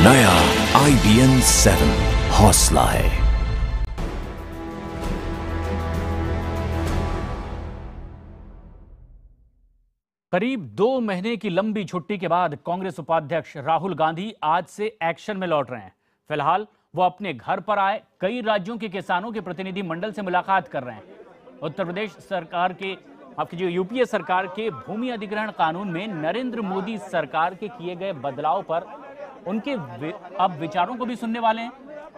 नया IBN 7 हौसला है। करीब 2 महीने की लंबी छुट्टी के बाद कांग्रेस उपाध्यक्ष राहुल गांधी आज से एक्शन में लौट रहे हैं। फिलहाल वो अपने घर पर आए कई राज्यों के किसानों के प्रतिनिधि मंडल से मुलाकात कर रहे हैं। उत्तर प्रदेश सरकार के यूपीए सरकार के भूमि अधिग्रहण कानून में नरेंद्र मोदी सरकार के किए गए बदलाव पर उनके अब विचारों को भी सुनने वाले हैं।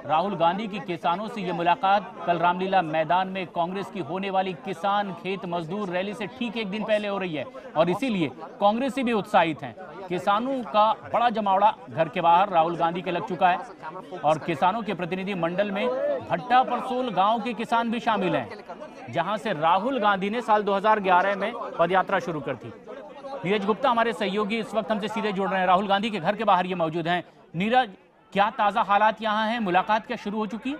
राहुल गांधी की किसानों से ये मुलाकात कल रामलीला मैदान में कांग्रेस की होने वाली किसान खेत मजदूर रैली से ठीक एक दिन पहले हो रही है और इसीलिए कांग्रेसी भी उत्साहित हैं। किसानों का बड़ा जमावड़ा घर के बाहर राहुल गांधी के लग चुका है और किसानों के प्रतिनिधि मंडल में भट्टा परसोल गांव के किसान भी शामिल हैं, जहां से राहुल गांधी ने साल 2011 में पदयात्रा शुरू कर थी। नीरज गुप्ता हमारे सहयोगी इस वक्त हमसे सीधे जुड़ रहे हैं, राहुल गांधी के घर के बाहर ये मौजूद हैं। नीरज, क्या ताजा हालात यहाँ हैं? मुलाकात क्या शुरू हो चुकी है?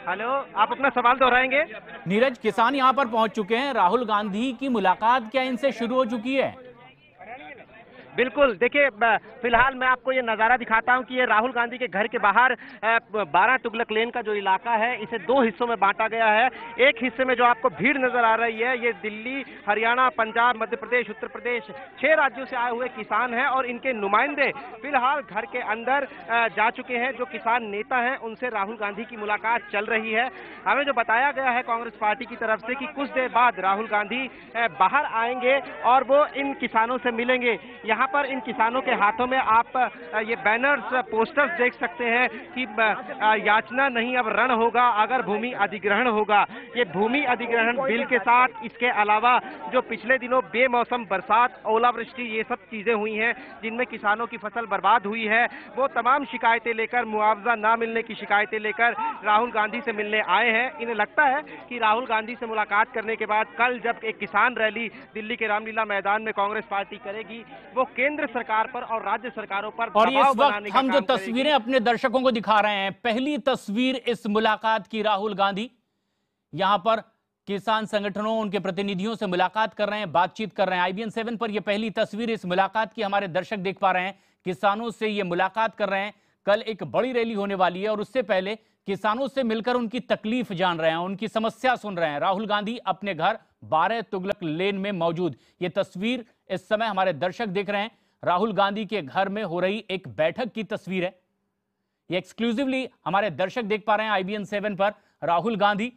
हेलो, आप अपना सवाल दोहराएंगे? नीरज, किसान यहाँ पर पहुंच चुके हैं, राहुल गांधी की मुलाकात क्या इनसे शुरू हो चुकी है? बिल्कुल, देखिए फिलहाल मैं आपको ये नज़ारा दिखाता हूँ कि ये राहुल गांधी के घर के बाहर 12 तुगलक लेन का जो इलाका है इसे 2 हिस्सों में बांटा गया है। एक हिस्से में जो आपको भीड़ नजर आ रही है ये दिल्ली, हरियाणा, पंजाब, मध्य प्रदेश, उत्तर प्रदेश 6 राज्यों से आए हुए किसान हैं और इनके नुमाइंदे फिलहाल घर के अंदर जा चुके हैं। जो किसान नेता हैं उनसे राहुल गांधी की मुलाकात चल रही है। हमें जो बताया गया है कांग्रेस पार्टी की तरफ से कि कुछ देर बाद राहुल गांधी बाहर आएंगे और वो इन किसानों से मिलेंगे। यहाँ पर इन किसानों के हाथों में आप ये बैनर्स, पोस्टर्स देख सकते हैं कि याचना नहीं अब रण होगा अगर भूमि अधिग्रहण होगा। ये भूमि अधिग्रहण बिल के साथ इसके अलावा जो पिछले दिनों बेमौसम बरसात, ओलावृष्टि, ये सब चीजें हुई हैं जिनमें किसानों की फसल बर्बाद हुई है, वो तमाम शिकायतें लेकर, मुआवजा ना मिलने की शिकायतें लेकर राहुल गांधी से मिलने आए हैं। इन्हें लगता है कि राहुल गांधी से मुलाकात करने के बाद कल जब एक किसान रैली दिल्ली के रामलीला मैदान में कांग्रेस पार्टी करेगी वो केंद्र सरकार पर और राज्य सरकारों पर और दबाव इस बनाने वक्त का हम जो तस्वीरें अपने दर्शकों को दिखा रहे हैं, पहली तस्वीर इस मुलाकात की राहुल गांधी यहां पर किसान संगठनों, उनके प्रतिनिधियों से मुलाकात कर रहे हैं, बातचीत कर रहे हैं। IBN 7 पर यह पहली तस्वीर इस मुलाकात की हमारे दर्शक देख पा रहे हैं। किसानों से ये मुलाकात कर रहे हैं। कल एक बड़ी रैली होने वाली है और उससे पहले किसानों से मिलकर उनकी तकलीफ जान रहे हैं, उनकी समस्या सुन रहे हैं। राहुल गांधी अपने घर 12 तुगलक लेन में मौजूद, ये तस्वीर इस समय हमारे दर्शक देख रहे हैं। राहुल गांधी के घर में हो रही एक बैठक की तस्वीर है। ये एक्सक्लूसिवली हमारे दर्शक देख पा रहे हैं IBN 7 पर। राहुल गांधी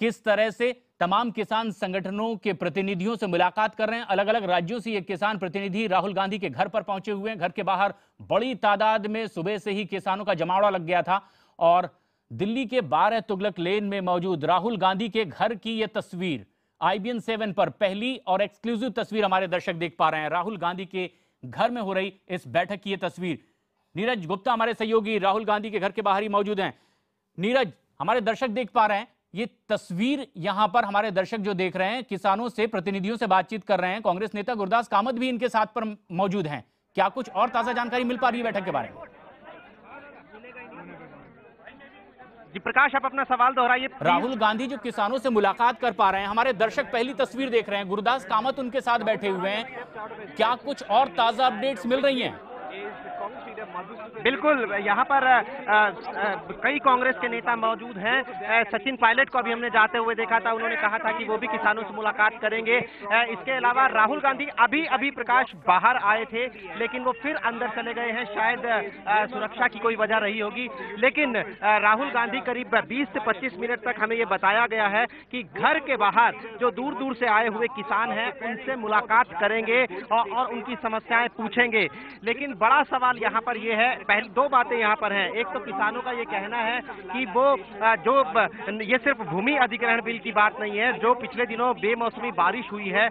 किस तरह से तमाम किसान संगठनों के प्रतिनिधियों से मुलाकात कर रहे हैं। अलग अलग राज्यों से ये किसान प्रतिनिधि राहुल गांधी के घर पर पहुंचे हुए हैं। घर के बाहर बड़ी तादाद में सुबह से ही किसानों का जमावड़ा लग गया था और दिल्ली के 12 तुगलक लेन में मौजूद राहुल गांधी के घर की यह तस्वीर IBN 7 पर पहली और एक्सक्लूसिव तस्वीर हमारे दर्शक देख पा रहे हैं। राहुल गांधी के घर में हो रही इस बैठक की यह तस्वीर। नीरज गुप्ता हमारे सहयोगी राहुल गांधी के घर के बाहर ही मौजूद हैं। नीरज, हमारे दर्शक देख पा रहे हैं ये तस्वीर, यहां पर हमारे दर्शक जो देख रहे हैं किसानों से, प्रतिनिधियों से बातचीत कर रहे हैं। कांग्रेस नेता गुरदास कामत भी इनके साथ पर मौजूद हैं। क्या कुछ और ताजा जानकारी मिल पा रही है बैठक के बारे में? जी प्रकाश, आप अपना सवाल दोहराइए। राहुल गांधी जो किसानों से मुलाकात कर पा रहे हैं, हमारे दर्शक पहली तस्वीर देख रहे हैं, गुरदास कामत उनके साथ बैठे हुए हैं। क्या कुछ और ताजा अपडेट्स मिल रही हैं? बिल्कुल, यहाँ पर कई कांग्रेस के नेता मौजूद हैं। सचिन पायलट को अभी हमने जाते हुए देखा था, उन्होंने कहा था कि वो भी किसानों से मुलाकात करेंगे। इसके अलावा राहुल गांधी अभी प्रकाश बाहर आए थे लेकिन वो फिर अंदर चले गए हैं, शायद सुरक्षा की कोई वजह रही होगी। लेकिन राहुल गांधी करीब 20 से 25 मिनट तक हमें ये बताया गया है कि घर के बाहर जो दूर दूर से आए हुए किसान हैं उनसे मुलाकात करेंगे और उनकी समस्याएं पूछेंगे। लेकिन बड़ा सवाल यहाँ पर ये है, पहले 2 बातें यहाँ पर हैं। एक तो किसानों का ये कहना है कि वो ये सिर्फ भूमि अधिग्रहण बिल की बात नहीं है, जो पिछले दिनों बेमौसमी बारिश हुई है,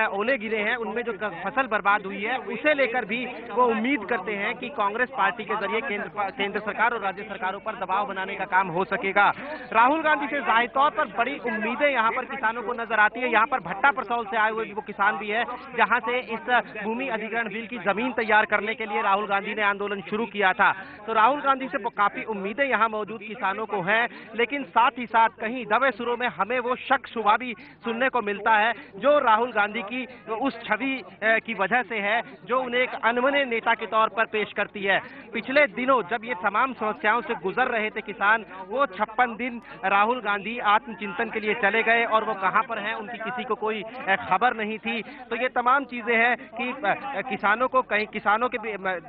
ओले गिरे हैं, उनमें जो फसल बर्बाद हुई है उसे लेकर भी वो उम्मीद करते हैं कि कांग्रेस पार्टी के जरिए केंद्र सरकार और राज्य सरकारों पर दबाव बनाने का काम हो सकेगा। राहुल गांधी से जाहिर तौर पर बड़ी उम्मीदें यहाँ पर किसानों को नजर आती है। यहाँ पर भट्टा परसौल से आए हुए वो किसान भी है जहाँ से इस भूमि अधिग्रहण बिल की जमीन तैयार करने के लिए राहुल राहुल गांधी ने आंदोलन शुरू किया था। तो राहुल गांधी से काफी उम्मीदें यहाँ मौजूद किसानों को हैं, लेकिन साथ ही साथ कहीं दबे सुरों में हमें वो शक शुबा भी सुनने को मिलता है जो राहुल गांधी की उस छवि की वजह से है जो उन्हें एक अनमने नेता के तौर पर पेश करती है। पिछले दिनों जब ये तमाम समस्याओं से गुजर रहे थे किसान, वो 56 दिन राहुल गांधी आत्मचिंतन के लिए चले गए और वो कहां पर हैं उनकी किसी को कोई खबर नहीं थी। तो ये तमाम चीजें हैं कि किसानों को कहीं किसानों के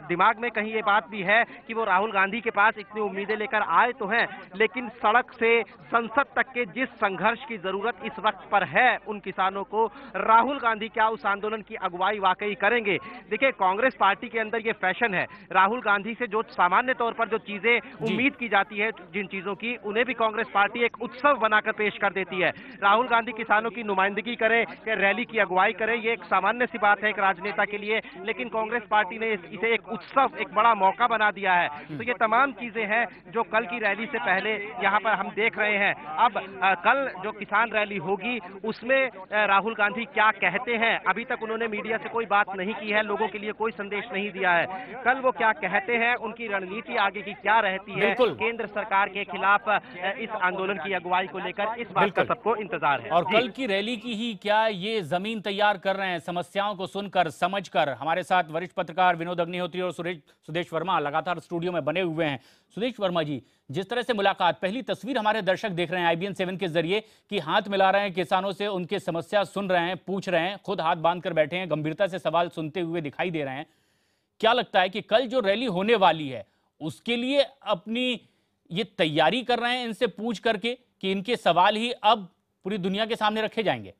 दिमाग में कहीं ये बात भी है कि वो राहुल गांधी के पास इतनी उम्मीदें लेकर आए तो हैं, लेकिन सड़क से संसद तक के जिस संघर्ष की जरूरत इस वक्त पर है उन किसानों को, राहुल गांधी क्या उस आंदोलन की अगुवाई वाकई करेंगे? देखिए, कांग्रेस पार्टी के अंदर ये फैशन है, राहुल गांधी से जो सामान्य तौर पर जो चीजें उम्मीद की जाती है जिन चीजों की, उन्हें भी कांग्रेस पार्टी एक उत्सव बनाकर पेश कर देती है। राहुल गांधी किसानों की नुमाइंदगी करे, रैली की अगुवाई करे, ये एक सामान्य सी बात है एक राजनेता के लिए, लेकिन कांग्रेस पार्टी ने इसे एक उत्सव, एक बड़ा मौका बना दिया है। तो ये तमाम चीजें हैं जो कल की रैली से पहले यहाँ पर हम देख रहे हैं। अब कल जो किसान रैली होगी उसमें राहुल गांधी क्या कहते हैं, अभी तक उन्होंने मीडिया से कोई बात नहीं की है, लोगों के लिए कोई संदेश नहीं दिया है। कल वो क्या कहते हैं, उनकी रणनीति आगे की क्या रहती है केंद्र सरकार के खिलाफ इस आंदोलन की अगुवाई को लेकर, इस बात का सबको इंतजार है। और कल की रैली की ही क्या ये जमीन तैयार कर रहे हैं, समस्याओं को सुनकर समझकर। हमारे साथ वरिष्ठ पत्रकार विनोद अग्निहोत्री और सुदेश वर्मा लगातार स्टूडियो में बने हुए हैं। सुदेश वर्मा जी, जिस तरह से मुलाकात, पहली तस्वीर हमारे दर्शक देख रहे हैं IBN 7 के जरिए कि हाथ मिला रहे हैं किसानों से, उनके समस्या सुन रहे हैं, पूछ रहे हैं, खुद हाथ बांध कर बैठे हैं, गंभीरता से सवाल सुनते हुए दिखाई दे रहे हैं। क्या लगता है कि कल जो रैली होने वाली है उसके लिए अपनी ये तैयारी कर रहे हैं इनसे पूछ करके कि इनके सवाल ही अब पूरी दुनिया के सामने रखे जाएंगे?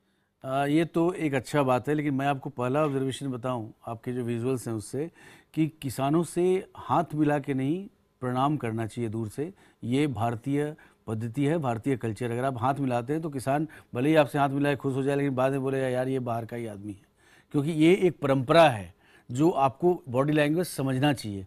ये तो एक अच्छा बात है, लेकिन मैं आपको पहला ऑब्जर्वेशन बताऊं आपके जो विजुअल्स हैं उससे, कि किसानों से हाथ मिला के नहीं प्रणाम करना चाहिए दूर से। ये भारतीय पद्धति है, भारतीय कल्चर। अगर आप हाथ मिलाते हैं तो किसान भले ही आपसे हाथ मिलाए खुश हो जाए, लेकिन बाद में बोलेगा यार ये बाहर का ही आदमी है, क्योंकि ये एक परंपरा है जो आपको बॉडी लैंग्वेज समझना चाहिए।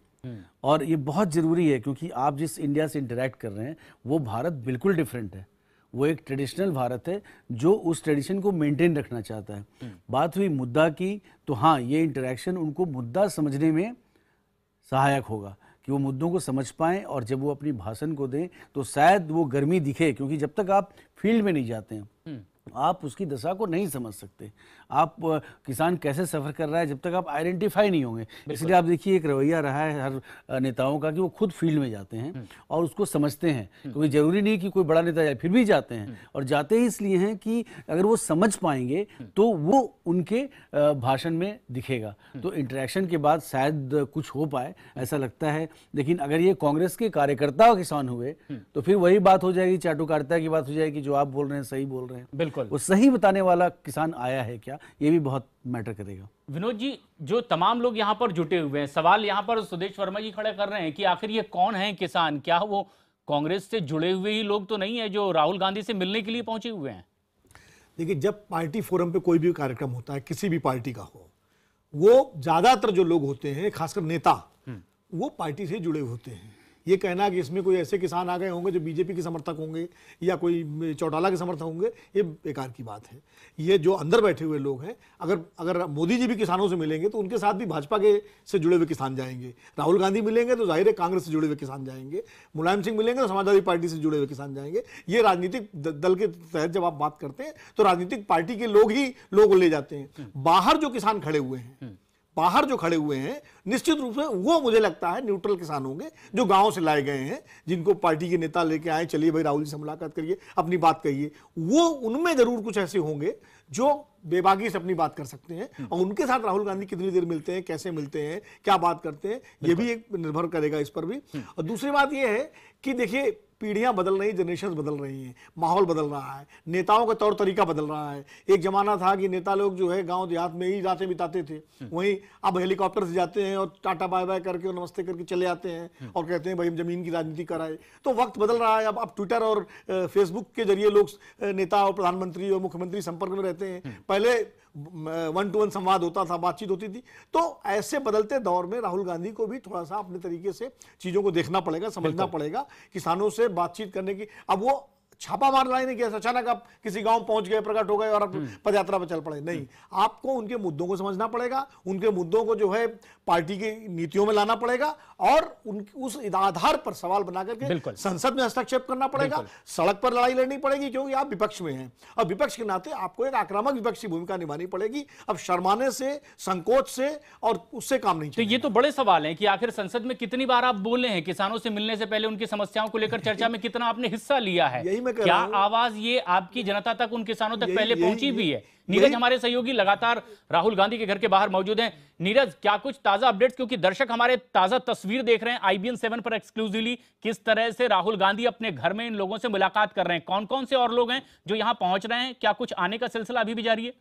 और ये बहुत ज़रूरी है, क्योंकि आप जिस इंडिया से इंटरेक्ट कर रहे हैं वो भारत बिल्कुल डिफरेंट है। वो एक ट्रेडिशनल भारत है जो उस ट्रेडिशन को मेंटेन रखना चाहता है। बात हुई मुद्दा की, तो हाँ, ये इंटरेक्शन उनको मुद्दा समझने में सहायक होगा कि वो मुद्दों को समझ पाएं, और जब वो अपनी भाषण को दें तो शायद वो गर्मी दिखे, क्योंकि जब तक आप फील्ड में नहीं जाते हैं आप उसकी दशा को नहीं समझ सकते। आप किसान कैसे सफ़र कर रहा है जब तक आप आइडेंटिफाई नहीं होंगे। इसलिए आप देखिए एक रवैया रहा है हर नेताओं का कि वो खुद फील्ड में जाते हैं और उसको समझते हैं, क्योंकि ज़रूरी नहीं कि कोई बड़ा नेता जाए, फिर भी जाते हैं। और जाते ही इसलिए हैं कि अगर वो समझ पाएंगे तो वो उनके भाषण में दिखेगा, तो इंटरेक्शन के बाद शायद कुछ हो पाए, ऐसा लगता है। लेकिन अगर ये कांग्रेस के कार्यकर्ता किसान हुए तो फिर वही बात हो जाएगी, चाटुकारिता की बात हो जाएगी, जो आप बोल रहे हैं सही बोल रहे हैं। बिल्कुल, वो सही बताने वाला किसान आया है क्या, ये भी बहुत मैटर करेगा। विनोद जी, जो तमाम लोग यहाँ पर जुटे हुए हैं, सवाल यहाँ पर सुदेश वर्मा जी खड़े कर रहे हैं कि आखिर ये कौन है किसान? क्या वो कांग्रेस से जुड़े हुए ही लोग तो नहीं है जो राहुल गांधी से मिलने के लिए पहुंचे हुए हैं? देखिए, जब पार्टी फोरम पे कोई भी कार्यक्रम होता है, किसी भी पार्टी का हो, वो ज्यादातर जो लोग होते हैं, खासकर नेता, वो पार्टी से जुड़े होते हैं। ये कहना कि इसमें कोई ऐसे किसान आ गए होंगे जो बीजेपी के समर्थक होंगे या कोई चौटाला के समर्थक होंगे, ये बेकार की बात है। ये जो अंदर बैठे हुए लोग हैं, अगर मोदी जी भी किसानों से मिलेंगे तो उनके साथ भी भाजपा के से जुड़े हुए किसान जाएंगे। राहुल गांधी मिलेंगे तो जाहिर है कांग्रेस से जुड़े हुए किसान जाएंगे। मुलायम सिंह मिलेंगे तो समाजवादी पार्टी से जुड़े हुए किसान जाएंगे। ये राजनीतिक दल के तहत जब आप बात करते हैं तो राजनीतिक पार्टी के लोग ही लोग ले जाते हैं। बाहर जो किसान खड़े हुए हैं, बाहर जो खड़े हुए हैं, निश्चित रूप से वो मुझे लगता है न्यूट्रल किसान होंगे, जो गांव से लाए गए हैं, जिनको पार्टी के नेता लेके आए, चलिए भाई राहुल जी से मुलाकात करिए, अपनी बात कहिए। वो उनमें जरूर कुछ ऐसे होंगे जो बेबाकी से अपनी बात कर सकते हैं, और उनके साथ राहुल गांधी कितनी देर मिलते हैं, कैसे मिलते हैं, क्या बात करते हैं, ये भी एक निर्भर करेगा इस पर भी। और दूसरी बात ये है कि देखिए, पीढ़ियां बदल रही, जनरेशन बदल रही हैं, माहौल बदल रहा है, नेताओं का तौर तरीका बदल रहा है। एक जमाना था कि नेता लोग जो है गांव देहात में ही रातें बिताते थे, वहीं अब हेलीकॉप्टर से जाते हैं और टाटा बाय बाय करके और नमस्ते करके चले आते हैं और कहते हैं भाई हम जमीन की राजनीति कराए। तो वक्त बदल रहा है। अब ट्विटर और फेसबुक के जरिए लोग नेता और प्रधानमंत्री और मुख्यमंत्री संपर्क में रहते हैं। पहले 1-to-1 संवाद होता था, बातचीत होती थी। तो ऐसे बदलते दौर में राहुल गांधी को भी थोड़ा सा अपने तरीके से चीजों को देखना पड़ेगा, समझना पड़ेगा, किसानों से बातचीत करने की। अब वो छापा मार लड़ाई नहीं किया, अचानक आप किसी गांव पहुंच गए, प्रकट हो गए और आप पदयात्रा पर चल पड़े। नहीं, आपको उनके मुद्दों को समझना पड़ेगा, उनके मुद्दों को जो है पार्टी की नीतियों में लाना पड़ेगा और उस आधार पर सवाल बना करके संसद में हस्तक्षेप करना पड़ेगा, सड़क पर लड़ाई लड़नी पड़ेगी, क्योंकि आप विपक्ष में हैं और विपक्ष के नाते आपको एक आक्रामक विपक्ष की भूमिका निभानी पड़ेगी। अब शर्माने से, संकोच से और उससे काम नहीं चलेगा। तो ये तो बड़े सवाल हैं कि आखिर संसद में कितनी बार आप बोले हैं, किसानों से मिलने से पहले उनकी समस्याओं को लेकर चर्चा में कितना आपने हिस्सा लिया है, क्या आवाज ये आपकी जनता तक, उन किसानों तक पहले पहुंची भी है? नीरज हमारे सहयोगी लगातार राहुल गांधी के घर के बाहर मौजूद हैं। नीरज, क्या कुछ ताजा अपडेट्स, क्योंकि दर्शक हमारे ताजा तस्वीर देख रहे हैं IBN 7 पर एक्सक्लूसिवली, किस तरह से राहुल गांधी अपने घर में इन लोगों से मुलाकात कर रहे हैं, कौन कौन से और लोग हैं जो यहां पहुंच रहे हैं, क्या कुछ आने का सिलसिला अभी भी जारी है?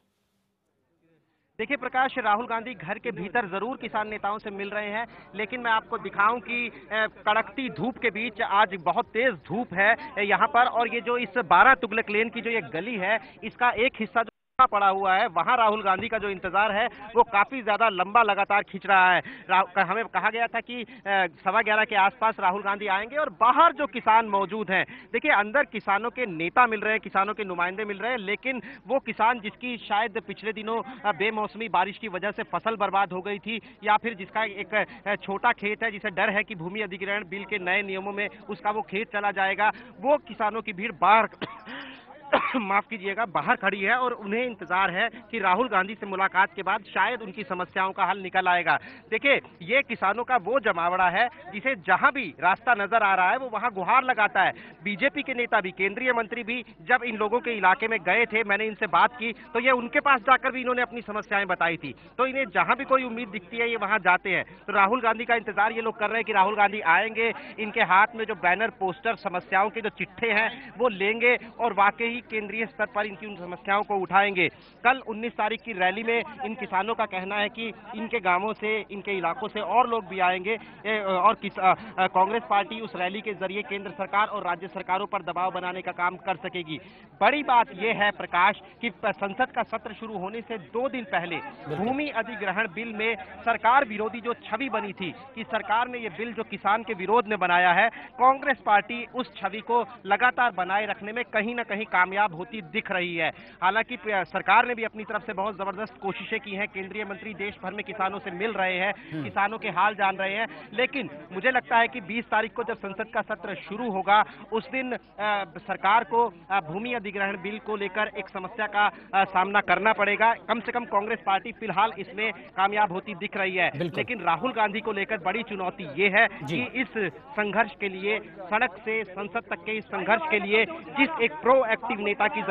देखिए प्रकाश, राहुल गांधी घर के भीतर जरूर किसान नेताओं से मिल रहे हैं, लेकिन मैं आपको दिखाऊं कि कड़कती धूप के बीच आज बहुत तेज धूप है यहाँ पर, और ये जो इस 12 तुगलक लेन की जो ये गली है, इसका एक हिस्सा पड़ा हुआ है, वहां राहुल गांधी का जो इंतजार है वो काफी ज्यादा लंबा लगातार खींच रहा है। हमें कहा गया था कि 11:15 के आसपास राहुल गांधी आएंगे और बाहर जो किसान मौजूद हैं, देखिए अंदर किसानों के नेता मिल रहे हैं, किसानों के नुमाइंदे मिल रहे हैं, लेकिन वो किसान जिसकी शायद पिछले दिनों बेमौसमी बारिश की वजह से फसल बर्बाद हो गई थी, या फिर जिसका एक छोटा खेत है, जिसे डर है कि भूमि अधिग्रहण बिल के नए नियमों में उसका वो खेत चला जाएगा, वो किसानों की भीड़ बाहर माफ कीजिएगा बाहर खड़ी है और उन्हें इंतजार है कि राहुल गांधी से मुलाकात के बाद शायद उनकी समस्याओं का हल निकल आएगा। देखिए, ये किसानों का वो जमावड़ा है जिसे जहां भी रास्ता नजर आ रहा है वो वहां गुहार लगाता है। बीजेपी के नेता भी, केंद्रीय मंत्री भी जब इन लोगों के इलाके में गए थे, मैंने इनसे बात की तो ये उनके पास जाकर भी इन्होंने अपनी समस्याएं बताई थी, तो इन्हें जहां भी कोई उम्मीद दिखती है ये वहां जाते हैं। तो राहुल गांधी का इंतजार ये लोग कर रहे हैं कि राहुल गांधी आएंगे, इनके हाथ में जो बैनर, पोस्टर, समस्याओं के जो चिट्ठे हैं वो लेंगे और वाकई केंद्रीय स्तर पर इनकी उन समस्याओं को उठाएंगे। कल 19 तारीख की रैली में इन किसानों का कहना है कि इनके गांवों से, इनके इलाकों से और लोग भी आएंगे और कांग्रेस पार्टी उस रैली के जरिए केंद्र सरकार और राज्य सरकारों पर दबाव बनाने का काम कर सकेगी। बड़ी बात यह है प्रकाश कि संसद का सत्र शुरू होने से 2 दिन पहले भूमि अधिग्रहण बिल में सरकार विरोधी जो छवि बनी थी कि सरकार ने यह बिल जो किसान के विरोध में बनाया है, कांग्रेस पार्टी उस छवि को लगातार बनाए रखने में कहीं ना कहीं कामयाब होती दिख रही है। हालांकि सरकार ने भी अपनी तरफ से बहुत जबरदस्त कोशिशें की हैं, केंद्रीय मंत्री देश भर में किसानों से मिल रहे हैं, किसानों के हाल जान रहे हैं, लेकिन मुझे लगता है कि 20 तारीख को जब संसद का सत्र शुरू होगा उस दिन सरकार को भूमि अधिग्रहण बिल को लेकर एक समस्या का सामना करना पड़ेगा। कम से कम कांग्रेस पार्टी फिलहाल इसमें कामयाब होती दिख रही है, लेकिन राहुल गांधी को लेकर बड़ी चुनौती ये है कि इस संघर्ष के लिए, सड़क से संसद तक के इस संघर्ष के लिए जिस एक प्रोएक्टिव नेता की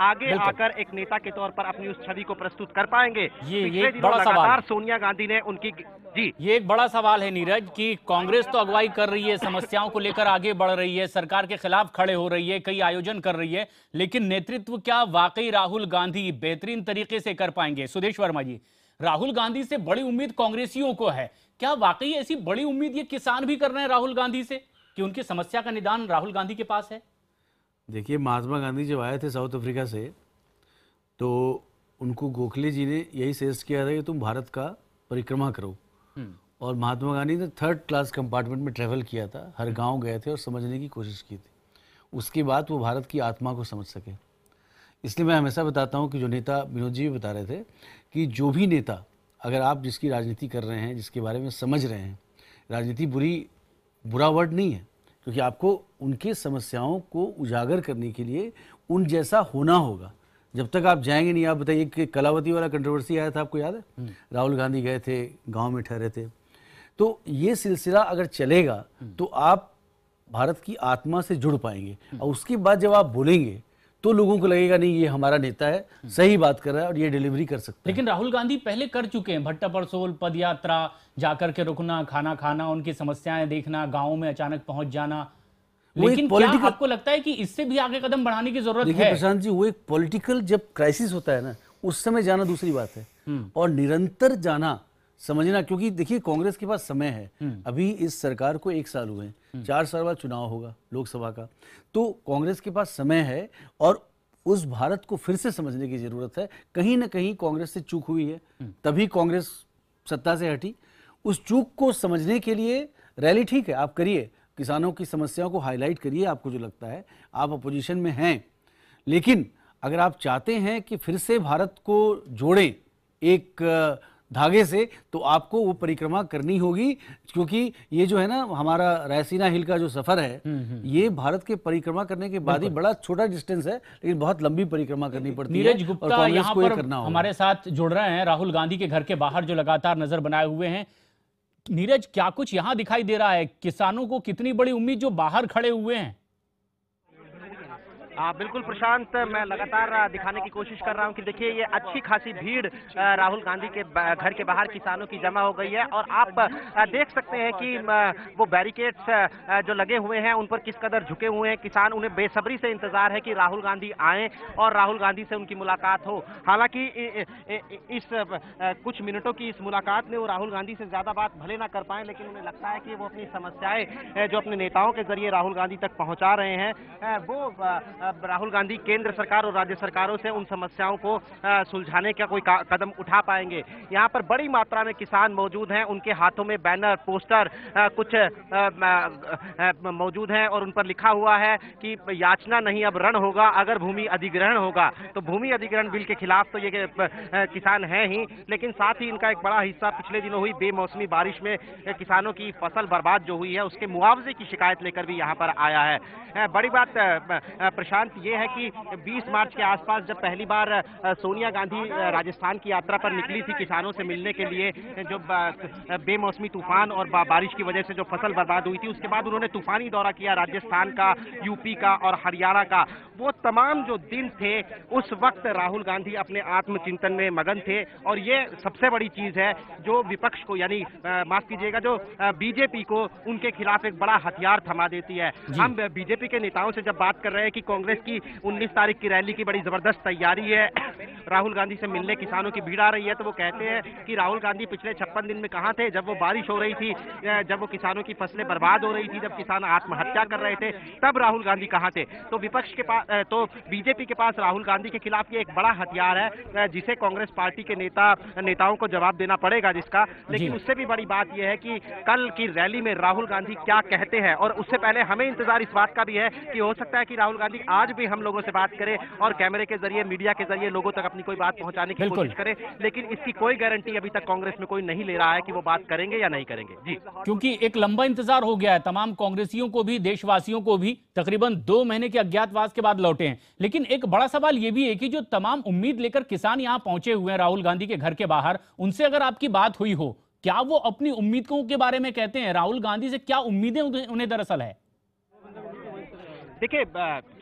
आगे आकर एक नेता के तौर पर अपनी उस छवि को प्रस्तुत कर पाएंगे। ये एक बड़ा सवाल है। सोनिया गांधी ने उनकी ये एक बड़ा सवाल है नीरज कि कांग्रेस तो अगुवाई कर रही है, समस्याओं को लेकर आगे बढ़ रही है, सरकार के खिलाफ खड़े हो रही है, कई आयोजन कर रही है, लेकिन नेतृत्व क्या वाकई राहुल गांधी बेहतरीन तरीके से कर पाएंगे? सुदेश वर्मा जी, राहुल गांधी से बड़ी उम्मीद कांग्रेसियों को है, क्या वाकई ऐसी बड़ी उम्मीद ये किसान भी कर रहे हैं राहुल गांधी से कि उनकी समस्या का निदान राहुल गांधी के पास है? देखिए, महात्मा गांधी जब आए थे साउथ अफ्रीका से तो उनको गोखले जी ने यही सजेस्ट किया था कि तुम भारत का परिक्रमा करो, और महात्मा गांधी ने 3rd क्लास कंपार्टमेंट में ट्रैवल किया था, हर गांव गए थे और समझने की कोशिश की थी। उसके बाद वो भारत की आत्मा को समझ सके। इसलिए मैं हमेशा बताता हूँ कि जो नेता, विनोद जी भी बता रहे थे कि जो भी नेता, अगर आप जिसकी राजनीति कर रहे हैं, जिसके बारे में समझ रहे हैं, राजनीति बुरा वर्ड नहीं है, क्योंकि आपको उनके समस्याओं को उजागर करने के लिए उन जैसा होना होगा। जब तक आप जाएंगे नहीं, आप बताइए कि कलावती वाला कंट्रोवर्सी आया था, आपको याद है? राहुल गांधी गए थे, गांव में ठहरे थे। तो ये सिलसिला अगर चलेगा तो आप भारत की आत्मा से जुड़ पाएंगे, और उसके बाद जब आप बोलेंगे तो लोगों को लगेगा नहीं ये हमारा नेता है, सही बात कर रहा है और ये डिलीवरी कर सकता है। लेकिन राहुल गांधी पहले कर चुके हैं, भट्टा परसोल पदयात्रा, जाकर के रुकना, खाना खाना, उनकी समस्याएं देखना, गाँव में अचानक पहुंच जाना। लेकिन क्या आपको लगता है कि इससे भी आगे कदम बढ़ाने की जरूरत है? देखिए प्रशांत जी, वो एक पॉलिटिकल जब क्राइसिस होता है ना, उस समय जाना दूसरी बात है, और निरंतर जाना, समझना, क्योंकि देखिए कांग्रेस के पास समय है। अभी इस सरकार को 1 साल हुए हैं, 4 साल बाद चुनाव होगा लोकसभा का, तो कांग्रेस के पास समय है और उस भारत को फिर से समझने की जरूरत है। कहीं ना कहीं कांग्रेस से चूक हुई है, तभी कांग्रेस सत्ता से हटी। उस चूक को समझने के लिए रैली ठीक है, आप करिए, किसानों की समस्याओं को हाईलाइट करिए, आपको जो लगता है। आप अपोजिशन में हैं, लेकिन अगर आप चाहते हैं कि फिर से भारत को जोड़ें एक धागे से, तो आपको वो परिक्रमा करनी होगी, क्योंकि ये जो है ना हमारा रायसीना हिल का जो सफर है, ये भारत के परिक्रमा करने के बाद ही, बड़ा छोटा डिस्टेंस है लेकिन बहुत लंबी परिक्रमा करनी पड़ती है। नीरज गुप्ता यहाँ पर हमारे साथ जुड़ रहे हैं, राहुल गांधी के घर के बाहर जो लगातार नजर बनाए हुए हैं। नीरज, क्या कुछ यहाँ दिखाई दे रहा है? किसानों को कितनी बड़ी उम्मीद जो बाहर खड़े हुए हैं? बिल्कुल प्रशांत, मैं लगातार दिखाने की कोशिश कर रहा हूं कि देखिए ये अच्छी खासी भीड़ राहुल गांधी के घर के बाहर किसानों की जमा हो गई है, और आप देख सकते हैं कि वो बैरिकेड्स जो लगे हुए हैं उन पर किस कदर झुके हुए हैं किसान। उन्हें बेसब्री से इंतजार है कि राहुल गांधी आए और राहुल गांधी से उनकी मुलाकात हो। हालांकि इस कुछ मिनटों की इस मुलाकात में वो राहुल गांधी से ज्यादा बात भले ना कर पाए, लेकिन उन्हें लगता है कि वो अपनी समस्याएं जो अपने नेताओं के जरिए राहुल गांधी तक पहुंचा रहे हैं, वो राहुल गांधी केंद्र सरकार और राज्य सरकारों से उन समस्याओं को सुलझाने का कोई कदम उठा पाएंगे। यहाँ पर बड़ी मात्रा में किसान मौजूद हैं, उनके हाथों में बैनर, पोस्टर कुछ मौजूद हैं, और उन पर लिखा हुआ है कि याचना नहीं अब रण होगा, अगर भूमि अधिग्रहण होगा। तो भूमि अधिग्रहण बिल के खिलाफ तो ये किसान हैं ही, लेकिन साथ ही इनका एक बड़ा हिस्सा पिछले दिनों हुई बेमौसमी बारिश में किसानों की फसल बर्बाद जो हुई है उसके मुआवजे की शिकायत लेकर भी यहाँ पर आया है। बड़ी बात प्रशांत ये है कि 20 मार्च के आसपास जब पहली बार सोनिया गांधी राजस्थान की यात्रा पर निकली थी किसानों से मिलने के लिए, जो बेमौसमी तूफान और बारिश की वजह से जो फसल बर्बाद हुई थी, उसके बाद उन्होंने तूफानी दौरा किया राजस्थान का, यूपी का और हरियाणा का। वो तमाम जो दिन थे उस वक्त राहुल गांधी अपने आत्मचिंतन में मगन थे, और ये सबसे बड़ी चीज है जो विपक्ष को, यानी माफ कीजिएगा, जो बीजेपी को उनके खिलाफ एक बड़ा हथियार थमा देती है। हम बीजेपी के नेताओं से जब बात कर रहे हैं कि कांग्रेस की 19 तारीख की रैली की बड़ी जबरदस्त तैयारी है, राहुल गांधी से मिलने किसानों की भीड़ आ रही है, तो वो कहते हैं कि राहुल गांधी पिछले 56 दिन में कहां थे, जब वो बारिश हो रही थी, जब वो किसानों की फसलें बर्बाद हो रही थी, जब किसान आत्महत्या कर रहे थे, तब राहुल गांधी कहां थे। तो विपक्ष के पास, तो बीजेपी के पास राहुल गांधी के खिलाफ ये एक बड़ा हथियार है जिसे कांग्रेस पार्टी के नेताओं को जवाब देना पड़ेगा जिसका। लेकिन उससे भी बड़ी बात यह है कि कल की रैली में राहुल गांधी क्या कहते हैं, और उससे पहले हमें इंतजार इस बात का भी है कि हो सकता है कि राहुल गांधी आज भी हम लोगों से बात करें और कैमरे के जरिए, मीडिया के जरिए लोगों तक अपनी कोई बात पहुंचाने की कोशिश करें, लेकिन इसकी कोई गारंटी अभी तक कांग्रेस में कोई नहीं ले रहा है कि वो बात करेंगे या नहीं करेंगे। जी, क्योंकि एक लंबा इंतजार हो गया है, तमाम कांग्रेसियों को भी, देशवासियों को भी, तकरीबन 2 महीने के अज्ञातवास के बाद लौटे हैं। लेकिन एक बड़ा सवाल यह भी है कि जो तमाम उम्मीद लेकर किसान यहां पहुंचे हुए हैं राहुल गांधी के घर के बाहर, उनसे अगर आपकी बात हुई हो, क्या वो अपनी उम्मीदों के बारे में कहते हैं? राहुल गांधी से क्या उम्मीदें उन्हें दरअसल है? देखिए,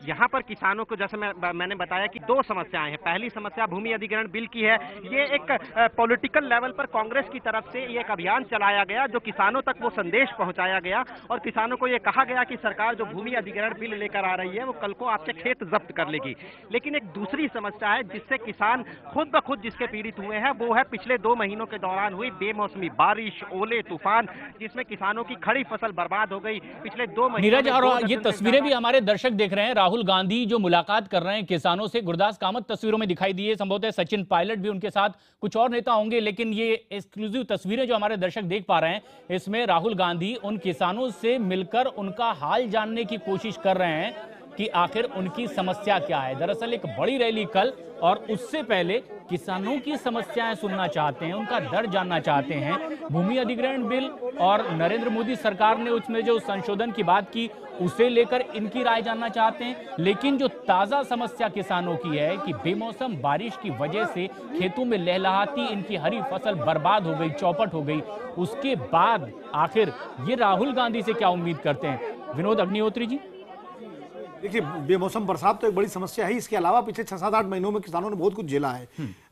यहाँ पर किसानों को, जैसे मैंने बताया कि 2 समस्याएं हैं। पहली समस्या भूमि अधिग्रहण बिल की है। ये एक पॉलिटिकल लेवल पर कांग्रेस की तरफ से ये एक अभियान चलाया गया, जो किसानों तक वो संदेश पहुंचाया गया, और किसानों को ये कहा गया कि सरकार जो भूमि अधिग्रहण बिल लेकर आ रही है वो कल को आपके खेत जब्त कर लेगी। लेकिन एक दूसरी समस्या है जिससे किसान खुद ब खुद जिसके पीड़ित हुए हैं, वो है पिछले 2 महीनों के दौरान हुई बेमौसमी बारिश, ओले, तूफान, जिसमें किसानों की खड़ी फसल बर्बाद हो गई। पिछले 2 महीने। नीरज, और ये तस्वीरें भी हमारे दर्शक देख रहे हैं, राहुल गांधी जो मुलाकात कर रहे हैं किसानों से। गुरदास कामत तस्वीरों में दिखाई दिए, संभवतः सचिन पायलट भी उनके साथ, कुछ और नेता होंगे, लेकिन ये एक्सक्लूसिव तस्वीरें जो हमारे दर्शक देख पा रहे हैं, इसमें राहुल गांधी उन किसानों से मिलकर उनका हाल जानने की कोशिश कर रहे हैं कि आखिर उनकी समस्या क्या है। दरअसल एक बड़ी रैली कल, और उससे पहले किसानों की समस्याएं सुनना चाहते हैं, उनका दर्द जानना चाहते हैं। भूमि अधिग्रहण बिल और नरेंद्र मोदी सरकार ने उसमें जो संशोधन की बात की, उसे लेकर इनकी राय जानना चाहते हैं। लेकिन जो ताजा समस्या किसानों की है कि बेमौसम बारिश की वजह से खेतों में लहलहाती इनकी हरी फसल बर्बाद हो गई, चौपट हो गई। उसके बाद आखिर ये राहुल गांधी से क्या उम्मीद करते हैं? विनोद अग्निहोत्री जी। देखिए, बेमौसम बरसात तो एक बड़ी समस्या है। इसके अलावा पिछले 6-7-8 महीनों में किसानों ने बहुत कुछ झेला है।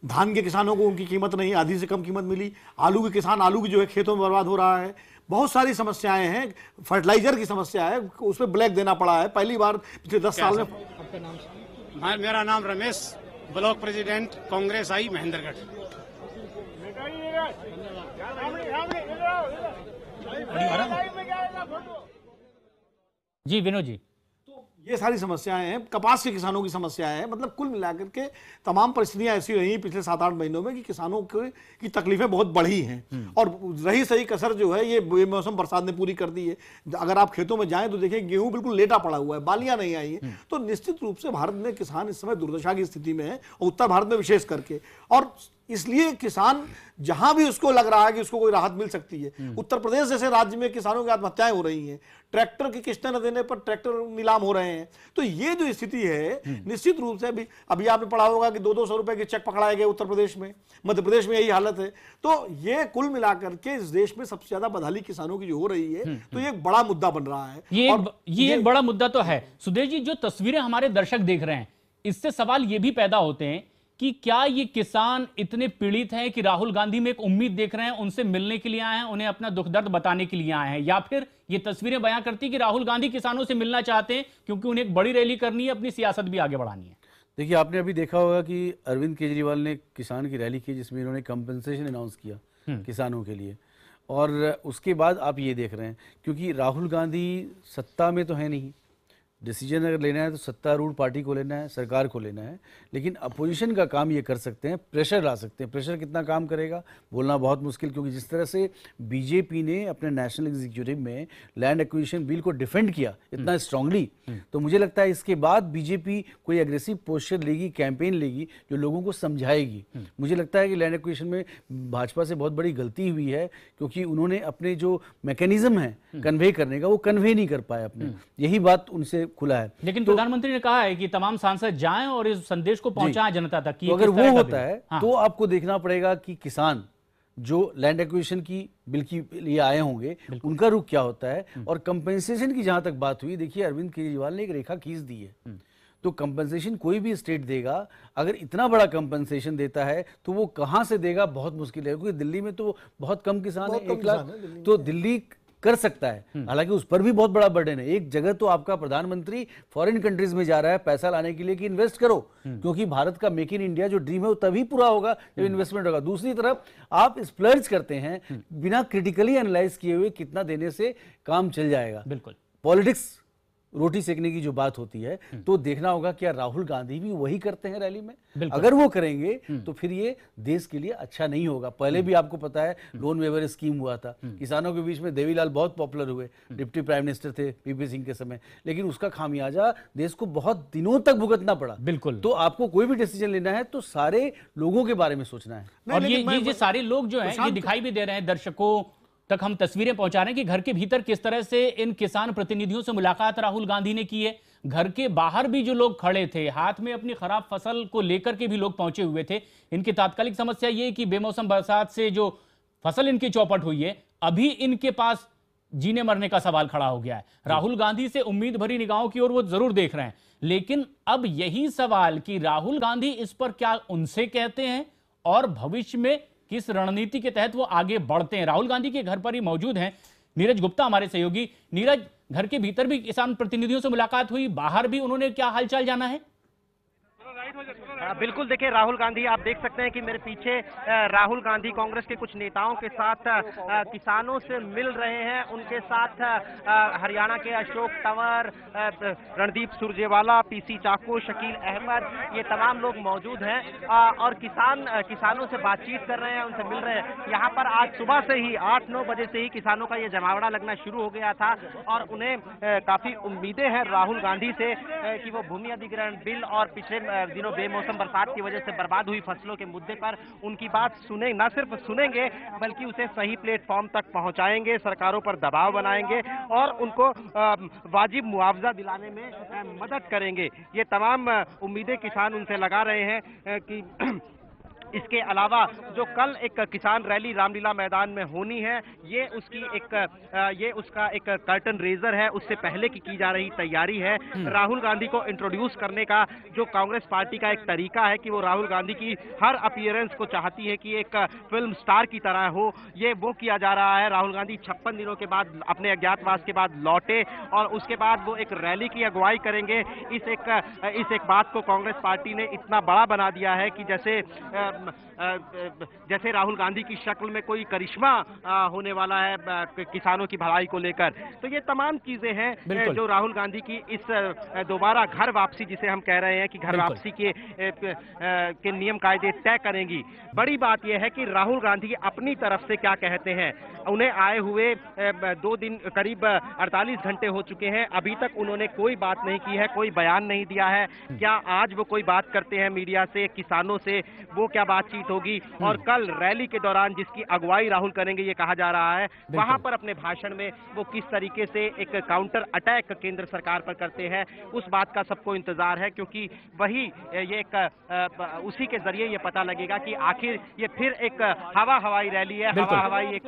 धान के किसानों को उनकी कीमत नहीं, आधी से कम कीमत मिली। आलू के किसान, आलू की जो है खेतों में बर्बाद हो रहा है। बहुत सारी समस्याएं हैं। फर्टिलाइजर की समस्या है, उस पर ब्लैक देना पड़ा है पहली बार पिछले 10 साल में। आपका नाम? मेरा नाम रमेश, ब्लॉक प्रेसिडेंट, कांग्रेस आई महेंद्रगढ़। जी विनोद जी। ये सारी समस्याएं हैं, कपास के किसानों की समस्याएं हैं, मतलब कुल मिलाकर के तमाम परिस्थितियां ऐसी रही पिछले 7-8 महीनों में कि किसानों की तकलीफें बहुत बढ़ी हैं। और रही सही कसर जो है ये बेमौसम बरसात ने पूरी कर दी है। अगर आप खेतों में जाएं तो देखें गेहूं बिल्कुल लेटा पड़ा हुआ है, बालियां नहीं आई हैं। तो निश्चित रूप से भारत में किसान इस समय दुर्दशा की स्थिति में है, और उत्तर भारत में विशेष करके। और इसलिए किसान जहां भी उसको लग रहा है कि उसको कोई राहत मिल सकती है, उत्तर प्रदेश जैसे राज्य में किसानों की आत्महत्याएं हो रही हैं, ट्रैक्टर की किस्तें न देने पर ट्रैक्टर नीलाम हो रहे हैं। तो ये जो स्थिति है निश्चित रूप से अभी आपने पढ़ा होगा कि 200-200 रुपए के चेक पकड़ाए गए उत्तर प्रदेश में, मध्य प्रदेश में यही हालत है। तो ये कुल मिलाकर के इस देश में सबसे ज्यादा बदहाली किसानों की जो हो रही है, तो ये एक बड़ा मुद्दा बन रहा है। ये एक बड़ा मुद्दा तो है। सुदेश जी, जो तस्वीरें हमारे दर्शक देख रहे हैं, इससे सवाल ये भी पैदा होते हैं कि क्या ये किसान इतने पीड़ित हैं कि राहुल गांधी में एक उम्मीद देख रहे हैं, उनसे मिलने के लिए आए हैं, उन्हें अपना दुख दर्द बताने के लिए आए हैं, या फिर ये तस्वीरें बयां करती कि राहुल गांधी किसानों से मिलना चाहते हैं क्योंकि उन्हें एक बड़ी रैली करनी है, अपनी सियासत भी आगे बढ़ानी है? देखिए, आपने अभी देखा होगा कि अरविंद केजरीवाल ने किसान की रैली की जिसमें इन्होंने कंपनसेशन अनाउंस किया किसानों के लिए, और उसके बाद आप ये देख रहे हैं क्योंकि राहुल गांधी सत्ता में तो है नहीं, डिसीजन अगर लेना है तो सत्तारूढ़ पार्टी को लेना है, सरकार को लेना है, लेकिन अपोजिशन का काम ये कर सकते हैं, प्रेशर ला सकते हैं। प्रेशर कितना काम करेगा बोलना बहुत मुश्किल, क्योंकि जिस तरह से बीजेपी ने अपने नेशनल एग्जीक्यूटिव में लैंड एक्विजिशन बिल को डिफेंड किया इतना स्ट्रांगली, तो मुझे लगता है इसके बाद बीजेपी कोई एग्रेसिव पोस्चर लेगी, कैंपेन लेगी जो लोगों को समझाएगी। मुझे लगता है कि लैंड एक्विजिशन में भाजपा से बहुत बड़ी गलती हुई है, क्योंकि उन्होंने अपने जो मैकेनिज्म है कन्वे करने का वो कन्वे नहीं कर पाए अपने, यही बात उनसे खुला है। लेकिन तो प्रधानमंत्री ने कहा है कि तमाम सांसद जाएं और इस संदेश को पहुंचाएं जनता तक। तो अगर वो होता है तो आपको देखना पड़ेगा कि किसान जो लैंड एक्विजिशन की बिल के लिए आए होंगे उनका रुख क्या होता है। और कंपेंसेशन की जहां तक बात हुई, देखिए अरविंद केजरीवाल ने एक रेखा खींच दी है, तो कंपनसेशन कोई भी स्टेट देगा, अगर इतना बड़ा कंपनसेशन देता है तो वो कहां से देगा बहुत मुश्किल है, क्योंकि दिल्ली में तो बहुत कम किसान है, 1 लाख, तो दिल्ली कर सकता है। हालांकि उस पर भी बहुत बड़ा बर्डन है। एक जगह तो आपका प्रधानमंत्री फॉरेन कंट्रीज में जा रहा है पैसा लाने के लिए कि इन्वेस्ट करो, क्योंकि भारत का मेक इन इंडिया जो ड्रीम है वो तभी पूरा होगा जब इन्वेस्टमेंट होगा। दूसरी तरफ आप स्प्लर्ज करते हैं बिना क्रिटिकली एनालाइज किए हुए, कितना देने से काम चल जाएगा। बिल्कुल पॉलिटिक्स रोटी सेकने की जो बात होती है, तो देखना होगा क्या राहुल गांधी भी वही करते हैं रैली में। अगर वो करेंगे तो फिर ये देश के लिए अच्छा नहीं होगा। पहले भी आपको पता है लोन वेवर स्कीम हुआ था, किसानों के बीच में देवीलाल बहुत पॉपुलर हुए, डिप्टी प्राइम मिनिस्टर थे पीपी सिंह के समय, लेकिन उसका खामियाजा देश को बहुत दिनों तक भुगतना पड़ा। बिल्कुल, तो आपको कोई भी डिसीजन लेना है तो सारे लोगों के बारे में सोचना है। और ये सारे लोग जो है ये दिखाई भी दे रहे हैं, दर्शकों तक हम तस्वीरें पहुंचा रहे हैं कि घर के भीतर किस तरह से इन किसान प्रतिनिधियों से मुलाकात राहुल गांधी ने की है। घर के बाहर भी जो लोग खड़े थे, हाथ में अपनी खराब फसल को लेकर के भी लोग पहुंचे हुए थे। इनकी तात्कालिक समस्या ये कि बेमौसम बरसात से जो फसल इनकी चौपट हुई है, अभी इनके पास जीने मरने का सवाल खड़ा हो गया है। राहुल गांधी से उम्मीद भरी निगाहों की ओर वो जरूर देख रहे हैं, लेकिन अब यही सवाल कि राहुल गांधी इस पर क्या उनसे कहते हैं और भविष्य में किस रणनीति के तहत वो आगे बढ़ते हैं। राहुल गांधी के घर पर ही मौजूद हैं नीरज गुप्ता हमारे सहयोगी। नीरज, घर के भीतर भी किसान प्रतिनिधियों से मुलाकात हुई, बाहर भी उन्होंने क्या हालचाल जाना है? बिल्कुल, देखिए राहुल गांधी, आप देख सकते हैं कि मेरे पीछे राहुल गांधी कांग्रेस के कुछ नेताओं के साथ किसानों से मिल रहे हैं। उनके साथ हरियाणा के अशोक तंवर, रणदीप सुरजेवाला, पीसी चाकू, शकील अहमद, ये तमाम लोग मौजूद हैं और किसानों से बातचीत कर रहे हैं, उनसे मिल रहे हैं। यहाँ पर आज सुबह से ही 8-9 बजे से ही किसानों का ये जमावड़ा लगना शुरू हो गया था और उन्हें काफी उम्मीदें हैं राहुल गांधी से कि वो भूमि अधिग्रहण बिल और पिछले दिनों बेमौसम बरसात की वजह से बर्बाद हुई फसलों के मुद्दे पर उनकी बात सुने, न सिर्फ सुनेंगे बल्कि उसे सही प्लेटफॉर्म तक पहुंचाएंगे, सरकारों पर दबाव बनाएंगे और उनको वाजिब मुआवजा दिलाने में मदद करेंगे। ये तमाम उम्मीदें किसान उनसे लगा रहे हैं कि इसके अलावा जो कल एक किसान रैली रामलीला मैदान में होनी है, ये उसका एक कर्टन रेजर है, उससे पहले की जा रही तैयारी है। राहुल गांधी को इंट्रोड्यूस करने का जो कांग्रेस पार्टी का एक तरीका है कि वो राहुल गांधी की हर अपीयरेंस को चाहती है कि एक फिल्म स्टार की तरह हो, ये वो किया जा रहा है। राहुल गांधी 56 दिनों के बाद अपने अज्ञातवास के बाद लौटे और उसके बाद वो एक रैली की अगुवाई करेंगे। इस एक बात को कांग्रेस पार्टी ने इतना बड़ा बना दिया है कि जैसे जैसे राहुल गांधी की शक्ल में कोई करिश्मा होने वाला है किसानों की भलाई को लेकर। तो ये तमाम चीजें हैं जो राहुल गांधी की इस दोबारा घर वापसी, जिसे हम कह रहे हैं कि घर वापसी के नियम कायदे तय करेंगी। बड़ी बात यह है कि राहुल गांधी अपनी तरफ से क्या कहते हैं। उन्हें आए हुए 2 दिन करीब 48 घंटे हो चुके हैं, अभी तक उन्होंने कोई बात नहीं की है, कोई बयान नहीं दिया है। क्या आज वो कोई बात करते हैं मीडिया से, किसानों से, वो क्या बातचीत होगी? और कल रैली के दौरान जिसकी अगुवाई राहुल करेंगे ये कहा जा रहा है, वहां पर अपने भाषण में वो किस तरीके से एक काउंटर अटैक केंद्र सरकार पर करते हैं, उस बात का सबको इंतजार है। क्योंकि वही ये एक उसी के जरिए ये पता लगेगा कि आखिर ये फिर एक हवाई रैली है, हवाई एक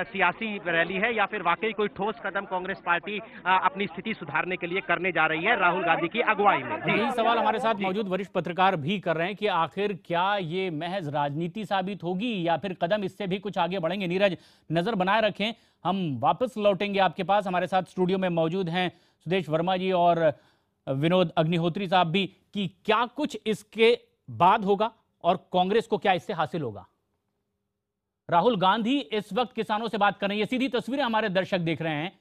सियासी रैली है, या फिर वाकई कोई ठोस कदम कांग्रेस पार्टी अपनी स्थिति सुधारने के लिए करने जा रही है राहुल गांधी की अगुवाई में। यही सवाल हमारे साथ मौजूद वरिष्ठ पत्रकार भी कर रहे हैं कि आखिर क्या ये महज राजनीति साबित होगी या फिर कदम इससे भी कुछ आगे बढ़ेंगे। नीरज, नजर बनाए रखें, हम वापस लौटेंगे आपके पास। हमारे साथ स्टूडियो में मौजूद हैं सुदेश वर्मा जी और विनोद अग्निहोत्री साहब भी, कि क्या कुछ इसके बाद होगा और कांग्रेस को क्या इससे हासिल होगा। राहुल गांधी इस वक्त किसानों से बात कर रहे हैं, ये सीधी तस्वीरें हमारे दर्शक देख रहे हैं।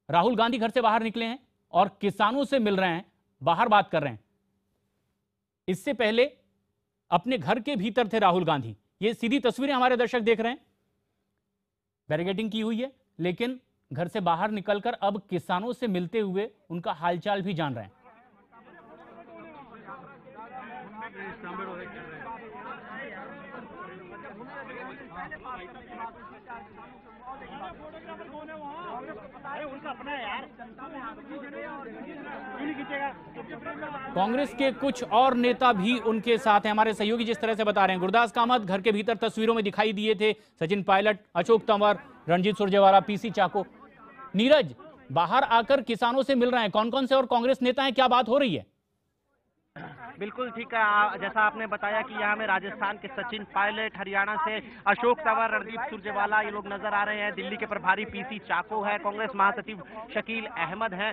राहुल गांधी घर से बाहर निकले हैं और किसानों से मिल रहे हैं, बाहर बात कर रहे हैं। इससे पहले अपने घर के भीतर थे राहुल गांधी। ये सीधी तस्वीरें हमारे दर्शक देख रहे हैं, बैरिकेडिंग की हुई है, लेकिन घर से बाहर निकलकर अब किसानों से मिलते हुए उनका हालचाल भी जान रहे हैं। कांग्रेस के कुछ और नेता भी उनके साथ हैं। हमारे सहयोगी जिस तरह से बता रहे हैं, गुरदास कामत घर के भीतर तस्वीरों में दिखाई दिए थे, सचिन पायलट, अशोक तंवर, रणजीत सुरजेवाला, पीसी चाको। नीरज, बाहर आकर किसानों से मिल रहे हैं, कौन कौन से और कांग्रेस नेता हैं, क्या बात हो रही है? बिल्कुल ठीक है, जैसा आपने बताया कि यहाँ में राजस्थान के सचिन पायलट, हरियाणा से अशोक तंवर, रणदीप सुरजेवाला ये लोग नजर आ रहे हैं। दिल्ली के प्रभारी पीसी चाको है, कांग्रेस महासचिव शकील अहमद हैं।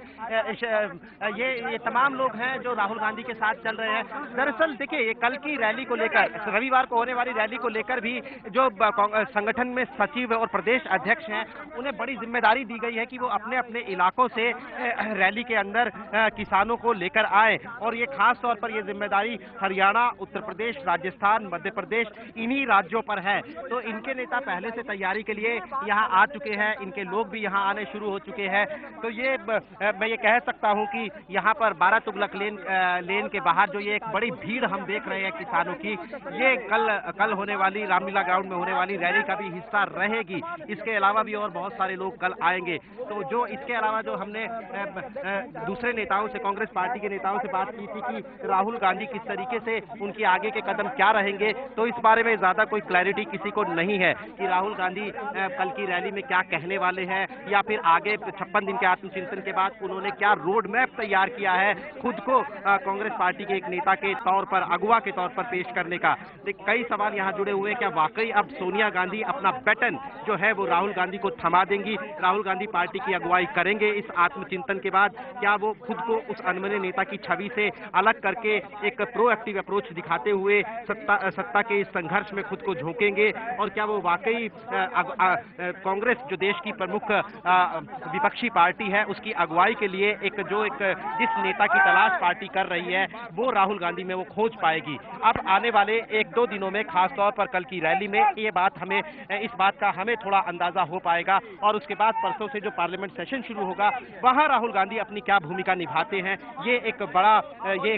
ये तमाम लोग हैं जो राहुल गांधी के साथ चल रहे हैं। दरअसल देखिए, ये कल की रैली को लेकर, रविवार को होने वाली रैली को लेकर भी जो संगठन में सचिव और प्रदेश अध्यक्ष हैं, उन्हें बड़ी जिम्मेदारी दी गई है कि वो अपने अपने इलाकों से रैली के अंदर किसानों को लेकर आए। और ये खास तौर पर ये जिम्मेदारी हरियाणा, उत्तर प्रदेश, राजस्थान, मध्य प्रदेश, इन्हीं राज्यों पर है। तो इनके नेता पहले से तैयारी के लिए यहाँ आ चुके हैं, इनके लोग भी यहाँ आने शुरू हो चुके हैं। तो ये मैं ये कह सकता हूँ कि यहाँ पर 12 तुगलक लेन के बाहर जो ये एक बड़ी भीड़ हम देख रहे हैं किसानों की, ये कल होने वाली रामलीला ग्राउंड में होने वाली रैली का भी हिस्सा रहेगी। इसके अलावा भी और बहुत सारे लोग कल आएंगे। तो जो इसके अलावा जो हमने दूसरे नेताओं से, कांग्रेस पार्टी के नेताओं से बात की थी कि राहुल गांधी किस तरीके से, उनके आगे के कदम क्या रहेंगे, तो इस बारे में ज्यादा कोई क्लैरिटी किसी को नहीं है कि राहुल गांधी कल की रैली में क्या कहने वाले हैं, या फिर आगे 56 दिन के आत्मचिंतन के बाद उन्होंने क्या रोड मैप तैयार किया है खुद को कांग्रेस पार्टी के एक नेता के तौर पर, अगुवा के तौर पर पेश करने का। कई सवाल यहाँ जुड़े हुए हैं। क्या वाकई अब सोनिया गांधी अपना बैटन जो है वो राहुल गांधी को थमा देंगी? राहुल गांधी पार्टी की अगुवाई करेंगे इस आत्मचिंतन के बाद? क्या वो खुद को उस अनमने नेता की छवि से अलग करके एक प्रोएक्टिव अप्रोच दिखाते हुए सत्ता के इस संघर्ष में खुद को झोंकेंगे? और क्या वो वाकई कांग्रेस जो देश की प्रमुख विपक्षी पार्टी है उसकी अगुवाई के लिए जिस नेता की तलाश पार्टी कर रही है वो राहुल गांधी में वो खोज पाएगी? अब आने वाले 1-2 दिनों में, खासतौर पर कल की रैली में, इस बात का हमें थोड़ा अंदाजा हो पाएगा। और उसके बाद परसों से जो पार्लियामेंट सेशन शुरू होगा, वहां राहुल गांधी अपनी क्या भूमिका निभाते हैं, ये एक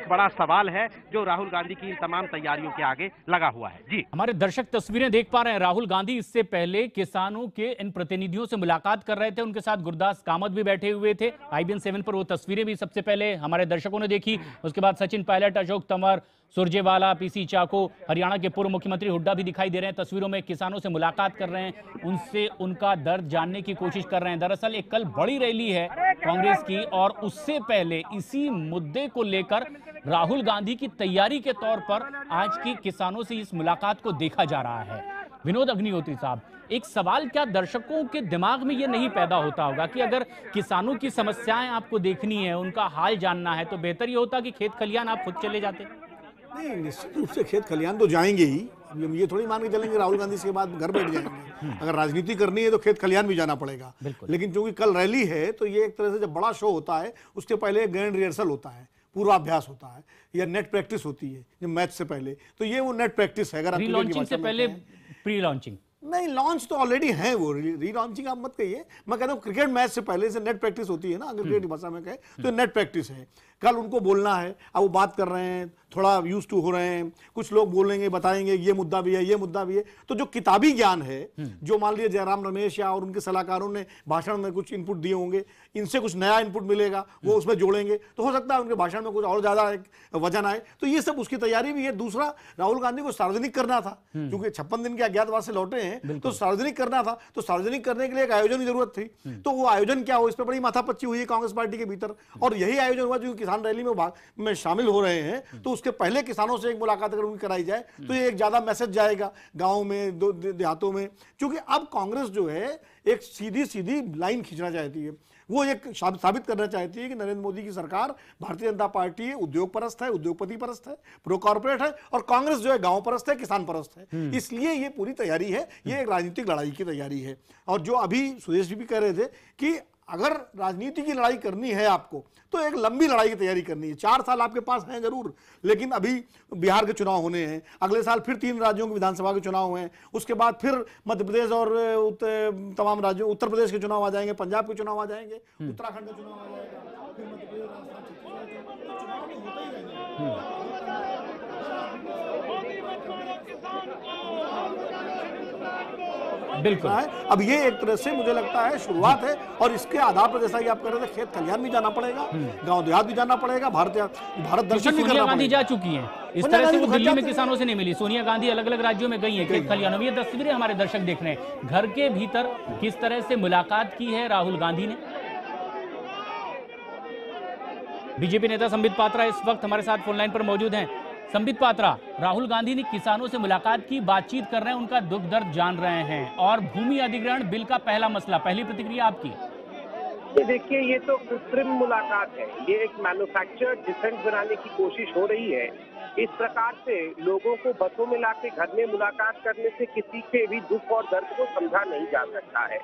बड़ा सवाल है जो राहुल गांधी की तमाम तैयारियों के आगे लगा हुआ है। जी, हमारे दर्शक तस्वीरें देख पा रहे हैं। राहुल गांधी इससे पहले किसानों के इन प्रतिनिधियों से मुलाकात कर रहे थे, उनके साथ गुरदास कामत भी बैठे हुए थे। IBN 7 पर वो तस्वीरें भी सबसे पहले हमारे दर्शकों ने देखी। उसके बाद सचिन पायलट, अशोक तंवर, सुरजेवाला, पीसी चाको, हरियाणा के पूर्व मुख्यमंत्री हुड्डा भी दिखाई दे रहे हैं तस्वीरों में। किसानों से मुलाकात कर रहे हैं, उनसे उनका दर्द जानने की कोशिश कर रहे हैं। दरअसल एक कल बड़ी रैली है कांग्रेस की, और उससे पहले इसी मुद्दे को लेकर राहुल गांधी की तैयारी के तौर पर आज की किसानों से इस मुलाकात को देखा जा रहा है। विनोद अग्निहोत्री साहब, एक सवाल क्या दर्शकों के दिमाग में ये नहीं पैदा होता होगा कि अगर किसानों की समस्याएं आपको देखनी है, उनका हाल जानना है, तो बेहतर ये होता कि खेत खलियान आप खुद चले जाते? नहीं, निश्चित रूप से खेत खलियान तो जाएंगे ही। अब हम ये थोड़ी मान के चलेंगे राहुल गांधी इसके बाद घर बैठ जाएंगे। अगर राजनीति करनी है तो खेत खलियान भी जाना पड़ेगा। लेकिन क्योंकि कल रैली है तो ये एक तरह से जब बड़ा शो होता है उसके पहले एक ग्रैंड रिहर्सल होता है, पूर्वाभ्यास होता है या नेट प्रैक्टिस होती है जब मैच से पहले, तो ये वो नेट प्रैक्टिस है। अगर लॉन्चिंग से पहले प्री लॉन्चिंग नहीं, लॉन्च तो ऑलरेडी है, वो री लॉन्चिंग आप मत कहिए। मैं कहता हूँ क्रिकेट मैच से पहले से नेट प्रैक्टिस होती है ना, अगर क्रिकेट भाषा में कहे तो नेट प्रैक्टिस है। कल उनको बोलना है, अब वो बात कर रहे हैं, थोड़ा यूज टू हो रहे हैं, कुछ लोग बोलेंगे, बताएंगे ये मुद्दा भी है, ये मुद्दा भी है। तो जो किताबी ज्ञान है, जो मान लीजिए जयराम रमेश या और उनके सलाहकारों ने भाषण में कुछ इनपुट दिए होंगे, इनसे कुछ नया इनपुट मिलेगा, वो उसमें जोड़ेंगे, तो हो सकता है उनके भाषण में कुछ और ज्यादा एक वजन आए। तो ये सब उसकी तैयारी भी है। दूसरा, राहुल गांधी को सार्वजनिक करना था, क्योंकि 56 दिन के अज्ञातवास से लौटे हैं, तो सार्वजनिक करना था। तो सार्वजनिक करने के लिए एक आयोजन की जरूरत थी। तो वो आयोजन क्या हो, इस पर बड़ी माथापच्ची हुई है कांग्रेस पार्टी के भीतर। और यही आयोजन हुआ जो किसान रैली में शामिल हो रहे हैं, तो उसके पहले किसानों से एक मुलाकात अगर उनकी कराई जाए तो ये एक ज्यादा मैसेज जाएगा गांव में, देहातों में। क्योंकि अब कांग्रेस जो है एक सीधी लाइन खींचना चाहती है। वो एक साबित करना चाहती है कि नरेंद्र मोदी की सरकार, भारतीय जनता पार्टी उद्योग परस्त है, उद्योगपति परस्त है, प्रो कॉर्पोरेट है, और कांग्रेस जो है गांव परस्त है, किसान परस्त है। इसलिए ये पूरी तैयारी है, ये एक राजनीतिक लड़ाई की तैयारी है। और जो अभी सुदेश जी भी कह रहे थे कि अगर राजनीति की लड़ाई करनी है आपको, तो एक लंबी लड़ाई की तैयारी करनी है। 4 साल आपके पास हैं जरूर, लेकिन अभी बिहार के चुनाव होने हैं, अगले साल फिर 3 राज्यों के विधानसभा के चुनाव हैं, उसके बाद फिर मध्य प्रदेश और तमाम राज्यों, उत्तर प्रदेश के चुनाव आ जाएंगे, पंजाब के चुनाव आ जाएंगे, उत्तराखंड का चुनाव आ जाएगा, फिर मध्य प्रदेश, राजस्थान, छत्तीसगढ़, तो चुनाव तो होते ही रहेंगे। बिल्कुल। अब ये एक तरह से मुझे लगता है शुरुआत है, और इसके आधार पर जैसा कि आप कह रहे थे, खेत खलियान भी जाना पड़ेगा, गांव देहात भी जाना पड़ेगा, भारत दर्शन भी करना पड़ेगा। गांधी जा चुकी हैं, इस तरह से वो दिल्ली में किसानों से नहीं मिली। सोनिया गांधी अलग अलग राज्यों में गई हैं खेत खलियानों में। ये तस्वीरें हमारे दर्शक देख रहे हैं, घर के भीतर किस तरह से मुलाकात की है राहुल गांधी ने। बीजेपी नेता संबित पात्रा इस वक्त हमारे साथ फोन लाइन पर मौजूद हैं। संबित पात्रा, राहुल गांधी ने किसानों से मुलाकात की, बातचीत कर रहे हैं, उनका दुख दर्द जान रहे हैं, और भूमि अधिग्रहण बिल का पहला मसला, पहली प्रतिक्रिया आपकी? देखिए, ये तो कृत्रिम मुलाकात है, ये एक मैन्युफैक्चर्ड डिसेंट बनाने की कोशिश हो रही है। इस प्रकार से लोगों को बसों में लाके घर में मुलाकात करने से किसी के भी दुख और दर्द को समझा नहीं जा सकता है।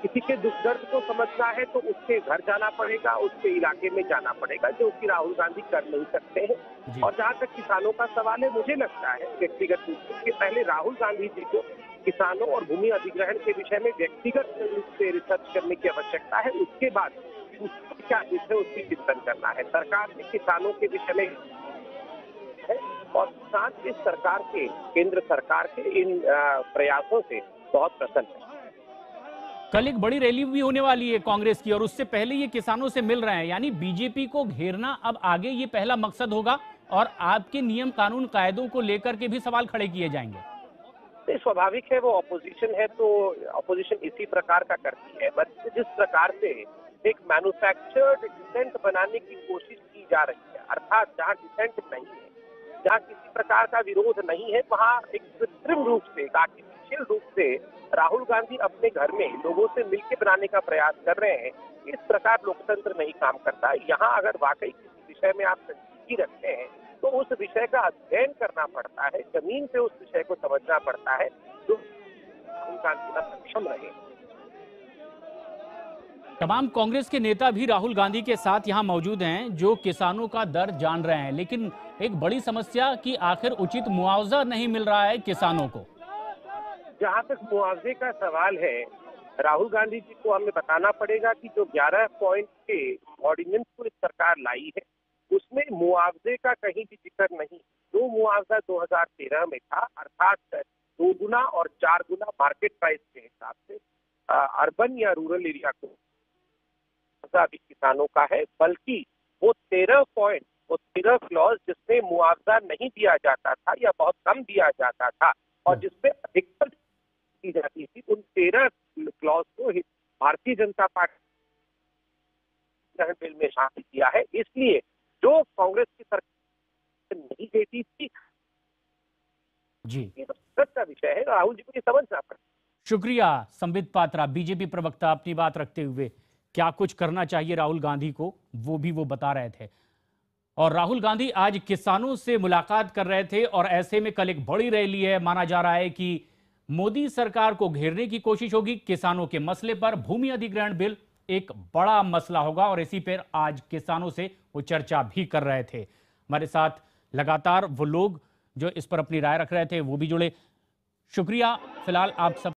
किसी के दुख दर्द को समझना है तो उसके घर जाना पड़ेगा, उसके इलाके में जाना पड़ेगा, जो कि राहुल गांधी कर नहीं सकते हैं। और जहां तक किसानों का सवाल है, मुझे लगता है व्यक्तिगत रूप से कि पहले राहुल गांधी जी को किसानों और भूमि अधिग्रहण के विषय में व्यक्तिगत रूप से रिसर्च करने की आवश्यकता है। उसके बाद उसको क्या विषय उसकी चिंतन करना है। सरकार ने किसानों के विषय में है, और साथ ही सरकार के, केंद्र सरकार के इन प्रयासों से बहुत प्रसन्न है। कल एक बड़ी रैली भी होने वाली है कांग्रेस की, और उससे पहले ये किसानों से मिल रहे हैं, यानी बीजेपी को घेरना अब आगे ये पहला मकसद होगा, और आपके नियम कानून कायदों को लेकर के भी सवाल खड़े किए जाएंगे। स्वाभाविक है, वो ऑपोजिशन है तो ऑपोजिशन इसी प्रकार का करती है। बट जिस प्रकार से एक मैन्युफैक्चर्ड डिसेंट बनाने की कोशिश की जा रही है, अर्थात जहाँ डिसेंट नहीं है, जहाँ किसी प्रकार का विरोध नहीं है, वहाँ एक कृत्रिम रूप से, एक आर्टिफिशियल रूप से राहुल गांधी अपने घर में लोगों से मिलकर बनाने का प्रयास कर रहे हैं। इस प्रकार लोकतंत्र नहीं काम करता। यहाँ अगर वाकई किसी विषय में आप संजीदगी रखते हैं तो उस विषय का अध्ययन करना पड़ता है, जमीन से उस विषय को समझना पड़ता है, जो राहुल गांधी का सक्षम रहे। तमाम कांग्रेस के नेता भी राहुल गांधी के साथ यहां मौजूद हैं, जो किसानों का दर्द जान रहे हैं, लेकिन एक बड़ी समस्या कि आखिर उचित मुआवजा नहीं मिल रहा है किसानों को। जहां तक मुआवजे का सवाल है, राहुल गांधी जी को हमें बताना पड़ेगा कि जो 11 पॉइंट के ऑर्डिनेंस को इस सरकार लाई है, उसमें मुआवजे का कहीं भी जिक्र नहीं। जो मुआवजा 2013 में था, अर्थात 2 गुना और 4 गुना मार्केट प्राइस के हिसाब से अर्बन या रूरल एरिया को अभी किसानों का है, बल्कि वो 13 पॉइंट, वो 13 क्लॉज जिसमें मुआवजा नहीं दिया जाता था या बहुत कम दिया जाता था, और जिसमें अधिकतर की जाती थी, उन 13 क्लॉज को भारतीय जनता पार्टी बिल में शामिल किया है। इसलिए जो कांग्रेस की सरकार नहीं देती थी जी, ये तो सच का विषय है, राहुल जी को ये समझना पड़ेगा। शुक्रिया संबित पात्रा, बीजेपी प्रवक्ता अपनी बात रखते हुए क्या कुछ करना चाहिए राहुल गांधी को, वो भी वो बता रहे थे। और राहुल गांधी आज किसानों से मुलाकात कर रहे थे और ऐसे में कल एक बड़ी रैली है। माना जा रहा है कि मोदी सरकार को घेरने की कोशिश होगी। किसानों के मसले पर भूमि अधिग्रहण बिल एक बड़ा मसला होगा और इसी पर आज किसानों से वो चर्चा भी कर रहे थे। हमारे साथ लगातार वो लोग जो इस पर अपनी राय रख रहे थे वो भी जुड़े। शुक्रिया फिलहाल आप सब।